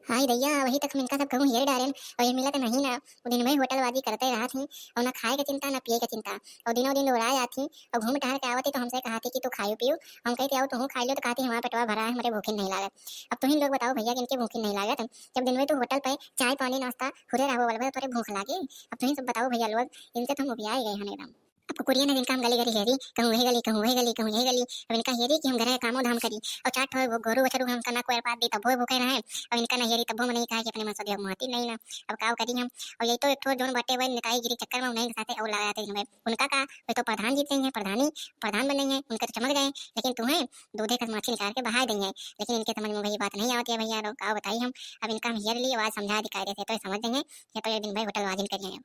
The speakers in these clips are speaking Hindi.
हाय दैया वही तक इनका सब कहूँ हेर डारेन और ये मिलत नहीं ना। वो दिन में होटलबाजी करते रहा थी और ना खाए के चिंता ना पिए के चिंता। और दिनों दिन उड़ाए आती और घूम टहल के आवती तो हमसे कहा थी कि तू खाओ पियो। हम कहते आओ तू खा लियो तो कहती हमारा पेटवा भरा है हमारे भूखे नहीं लागत। अब तुम लोग बताओ भैया किनके भूखे नहीं लागत। जब दिन में तू होटल पे चाय पानी नाश्ता खुदे रहो वाले तोरे भूख लागे। अब तुम सब बताओ भैया लोग इनसे तुम उबियाए गए हैं एकदम। अब कुकुरिया ने इनका हम गली गली हेरी कहूँ वही गली कहूँ वही गली कहूँ यही गली। अब इनका हेरी कि हम घर कामो धाम करी और चाट हो गोरू बछरू हम ना कोई पात दी तब वो भूखे रहे और इनका ना हेरी तब वो नहीं कहा कि अपने मन से महती नहीं ना। अब काव करी हम और यही तो एक ठो जोन बाटे वही निकाई गिरी चक्कर में नहीं खाते और लगाते हमें उनका का वे तो प्रधान जीते हैं प्रधानी प्रधान बने हैं उनके तो चमक गए। लेकिन तुम्हें दूधे का माछी निकाल के बहा देंगे लेकिन इनके समझ में वही बात नहीं आती है भैया लोग काव बताइए हम। अब इनका हम हेर लिए आवाज समझा दिखाई देते तो समझ देंगे या तो एक दिन भाई होटल वाजिन करिए।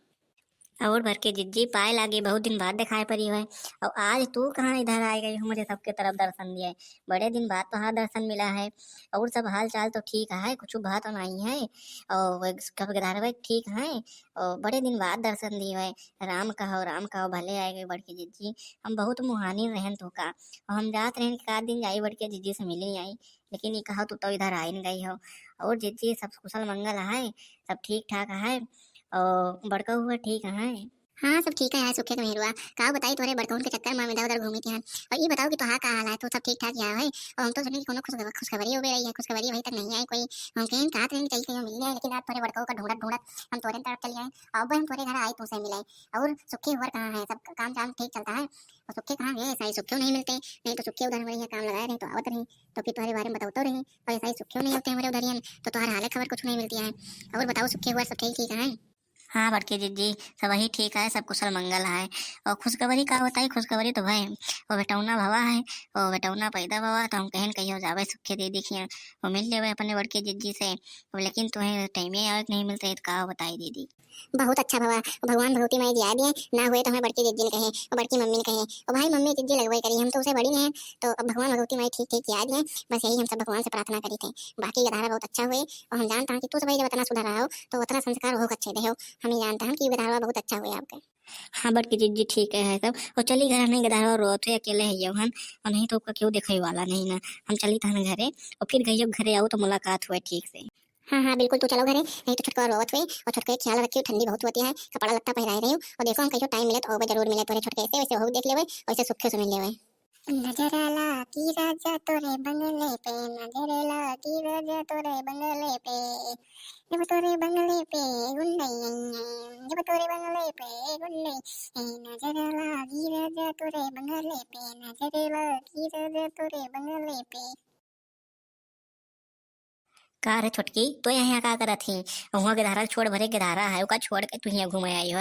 और भर के जिज्जी पाए लागी बहुत दिन बाद दिखाई पड़ी है। और आज तू कहाँ इधर आ गई हमारे सबके तरफ दर्शन दिए। बड़े दिन बाद तो हाँ दर्शन मिला है। और सब हाल चाल तो ठीक है कुछ बात तो नहीं है। और कब धारावाहिक ठीक है। और बड़े दिन बाद दर्शन दिए है। राम कहो भले आए गए बड़के जिज्जी। हम बहुत मुहानी रहन तो का और हम जात रहन का दिन जाई बड़के जिज्जी से मिले आई। लेकिन ये कहा तू तो इधर आई नहीं गई हो। और जिज्जी सब कुशल मंगल है सब ठीक ठाक है। और बड़का हुआ ठीक है। हाँ सब ठीक है यार सुखे तुम्हें हुआ का बताई तुम्हारे बड़कौन के चक्कर में इधर उधर घूमी थी। और ये बताओ कि तो हाँ का हाल है तो सब ठीक ठाक यहाँ है। और हम तो सुने कि कोनो खुशखबरी हो रही है खुशखबरी वही तक नहीं आई कोई। हम कहीं कहा थे चाहिए कहीं मिलने लेकिन आज थोड़े बड़कों का ढूंढत ढूंढत हम तोरे तरफ चले आए। अब हम तोरे घर आए तुमसे मिले। और सुखे हुआ कहाँ है सब काम काम ठीक चलता है और सुखे कहाँ गए ऐसा ही सुखे नहीं मिलते नहीं तो सुखे उधर हमारे यहाँ काम लगाए रहे तो आवत रही तो फिर तुम्हारे बारे में बताते रही और ऐसा ही सुखे नहीं होते हमारे उधर तो तुम्हारे हाल खबर कुछ नहीं मिलती है। और बताओ सुखे हुआ सब ठीक है। हाँ बड़के जिज्जी सब वही ठीक है सब कुशल मंगल है। और खुशखबरी का बताई खुशखबरी तो भाई वो बेटौना भवा है। और बेटौना पैदा भवा तो हम कहन कहीं जावे सुखे दे देखिए वो मिल लेवे अपने बड़के जिज्जी से। लेकिन तुम्हें टाइमे आवे नहीं मिलते तो का बताई दीदी। बहुत अच्छा भवा भगवान भगवती माई दिया दिए ना हुए तो हमें बड़की जिज्जी ने कहे और बड़की मम्मी ने कहे और भाई मम्मी जिज्जी लगवाई करी हम तो उसे बड़ी हैं। तो अब भगवान भगवती माई ठीक ठीक याद है बस यही हम सब भगवान से प्रार्थना करी थे। बाकी ये धारा बहुत अच्छा हुए और हम जानता हैं कि तू सब जब इतना सुधर रहा हो तो उतना संस्कार हो अच्छे दे हो। हम ये जानता हैं कि ये धारा बहुत अच्छा हुए आपके। हाँ बड़की जिज्जी ठीक है सब। और चली घर नहीं गधा रोत है अकेले है ये हन और नहीं तो क्यों दिखाई वाला नहीं ना। हम चली था घरे और फिर गई घरे आओ तो मुलाकात हुआ ठीक से। हाँ हाँ बिल्कुल तू चलो घरे नहीं तो छुटका रोवत हुई और छुटके ख्याल रखियो ठंडी बहुत होती है कपड़ा लत्ता पहनाए रही हूँ और देखो हम कहीं टाइम मिले तो जरूर मिले तोरे छुटके से वैसे हो देख ले वैसे सुखे से मिल ले। नजर लागी राजा तोरे बंगले पे नजर लागी राजा तोरे बंगले पे जब तोरे बंगले पे गुंडई जब तोरे बंगले पे गुंडई नजर लागी राजा तोरे बंगले पे नजर लागी राजा तोरे बंगले पे। का रे छोटकी तो यहाँ का करत थी। वहाँ के धारा छोड़ भरे के धारा है ओका छोड़ के तू यहाँ घूमे आई हो।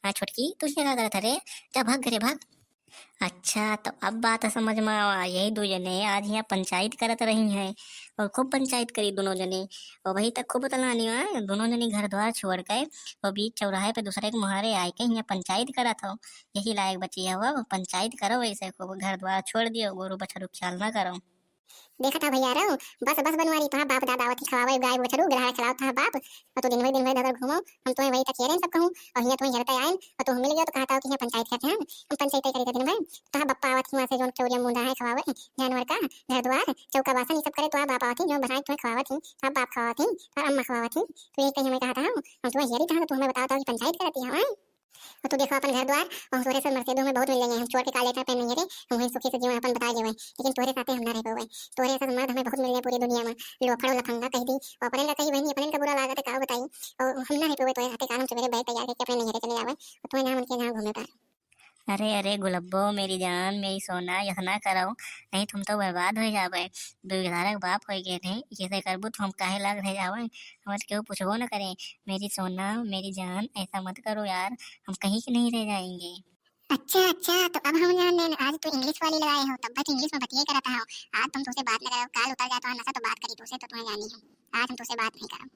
हाँ छोटकी तू यहाँ का करत रे जा भाग घरे भाग। अच्छा तो अब बात समझ में आवा यही दो जने आज यहाँ पंचायत करत रही हैं। और खूब पंचायत करी दोनों जने। और वही तक खूब तलानी है दोनों जने घर द्वार छोड़ के और बीच चौराहे पे दूसरे के मुहारे आए के यहाँ पंचायत करत हो। यही लायक बची है वो पंचायत करो वैसे खूब घर द्वार छोड़ दियो गोरू बछरू ख्याल ना करो। देखा था भैया रो बस बस बनवारी तो बाप दादा आवती खवावे गाय बछरू ग्रह खिलाओ था बाप और तो दिन भर दादा घूमो हम तुम्हें वही तक सब कहूं और यहाँ तुम्हें हेरता आए और तुम मिल गया तो कहता हो कि यहाँ पंचायत करते हैं हम पंचायत करी दिन भर तो बप्पा आवत वहां से जोन चौरिया मुंडा है खवावे जानवर का घर द्वार चौका बासन ये सब करे तो बाप आवती जो बनाई तुम्हें खवावत थी सब बाप खवावत थी और अम्मा खवावत थी तो ये कहीं हमें कहता हूं हम तुम्हें हेरी था तो तुम्हें बताता कि पंचायत करती है और तू देखो अपन घर द्वार और तोरे से मरते में बहुत मिल जाएंगे हम छोड़ के काले पे नहीं रे हम वही सुखी से जीवन अपन बता देवे लेकिन तोरे साथे हम ना रह पावे तोरे साथ मर्द हमें बहुत मिल जाए पूरी दुनिया में लोफड़ो लफंगा कह दी और अपने का कही बहनी अपने का बुरा लागत का बताई और हम ना रह पावे तोरे साथे काम सवेरे बैठ तैयार करके अपने नहीं चले जावे और तुम्हें ना मन के ना घूमे पाए। अरे अरे गुलब्बो मेरी जान मेरी सोना यतना करो नहीं तुम तो बर्बाद हो जावे। बेधारक बाप हो गए थे जैसे करबू तो हम काहे लाग रह जावे हम क्यों पूछबो न करें। मेरी सोना मेरी जान ऐसा मत करो यार हम कहीं के नहीं रह जाएंगे। अच्छा अच्छा तो अब हम जान लें आज तो इंग्लिश वाली लगाए हो तब तक इंग्लिश में बतिए करता हो आज तुम तुझसे बात लगाओ काल उतर जाता हो नशा तो बात करी तुझसे तो तुम्हें जानी है आज हम तुझसे बात नहीं करो।